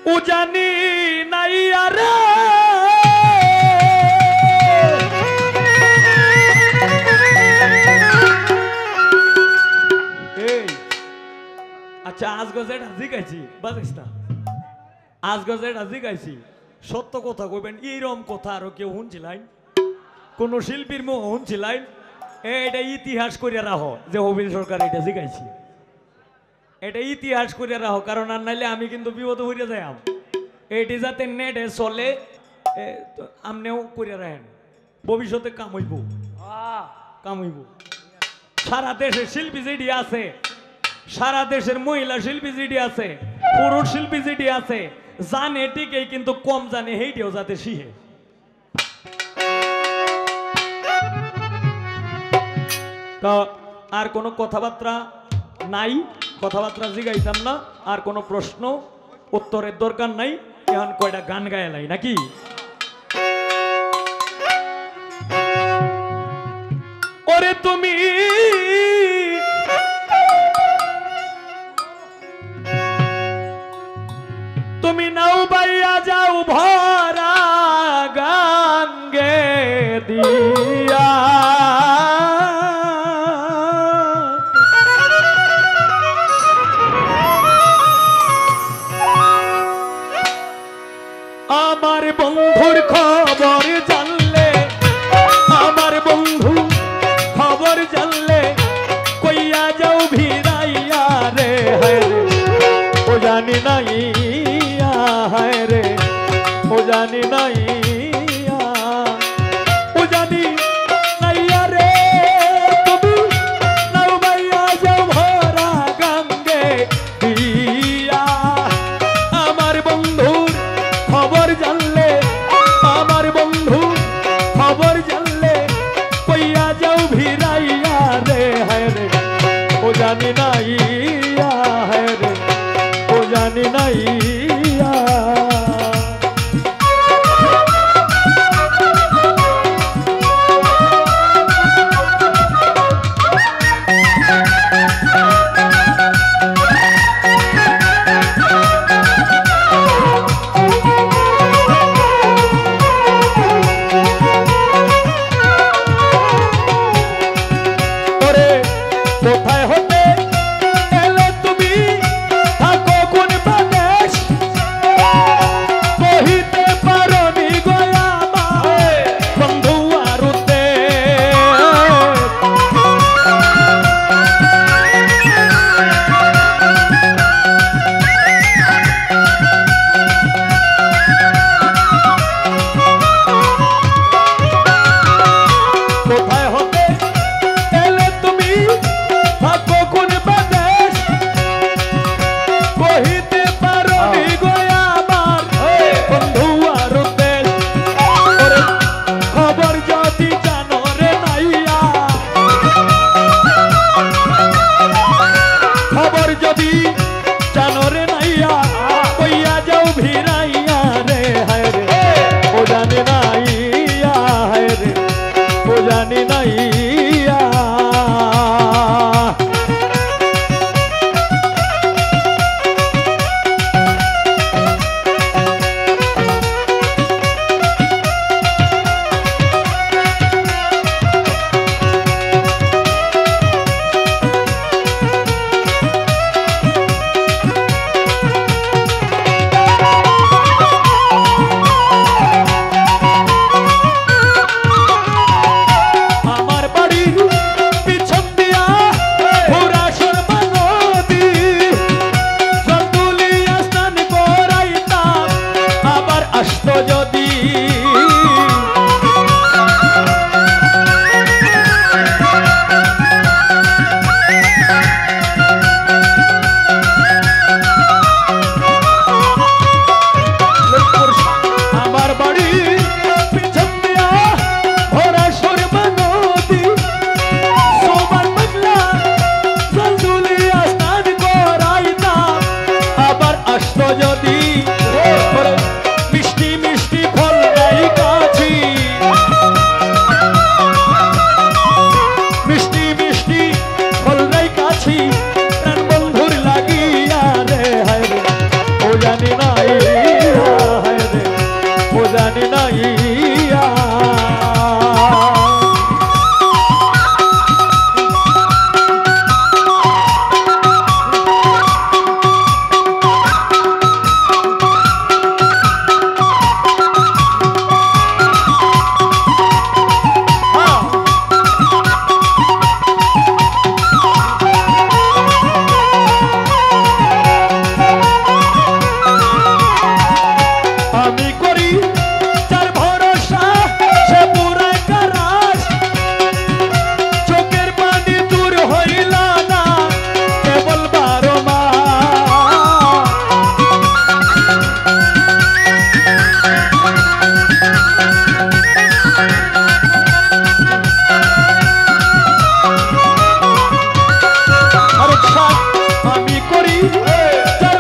উজানি নাই আরে এই আচ্ছা আজ গজেট হাজি গাইছি বাজিস না আজ গজেট হাজি গাইছি সত্য কথা কইবেন এইরকম কথা আরো কেউ শুনছিলেন কোন শিল্পীর মুখ শুনছিলেন এটা ইতিহাস করিয়া রাখো যে হবিল সরকার এটা শিখাইছি এটা ইতিহাস করিয়া রাখো কারণ আর নাইলে আমি কিন্তু বিপদ হইয়া যাই এটি যাতে নেটে চলে আমনেও করিয়া রাখেন ভবিষ্যতে কামইব কামইব সারা দেশের শিল্পী যেটি আছে সারা দেশের মহিলা শিল্পী যেটি আছে পুরুষ শিল্পী যেটি আছে জানে ঠিকই কিন্তু কম জানে সেইটিও যাতে শিখে তা আর কোনো কথাবার্তা নাই কথাবার্তা জিগাইতাম না আর কোনো প্রশ্ন উত্তরের দরকার নাই এখন কয়টা গান গায়ালাই নাকি ওরে তুমি তুমি নাও বাইয়া যাও ভরা গাঙ্গে দিয়া আমার বন্ধুর খবর জানলে আমার বন্ধু খবর জানলে কইয়া যাও ভিড়াইয়া রে হায় রে ও জানি নাই হায় রে ও জানি নাই ও জানি নাই রে তুমি নাও বাইয়া যাও ভরা গঙ্গে দিয়া আমার বন্ধুর খবর জানলে আমার বন্ধু খবর জানলে কইয়া যাও ভিড়াইয়া রে হায় রে ও জানি নাই হায় রে ও জানি নাই কোথায় হতে এলে তুমি থাকো কোন প্রদেশ আমি করি যার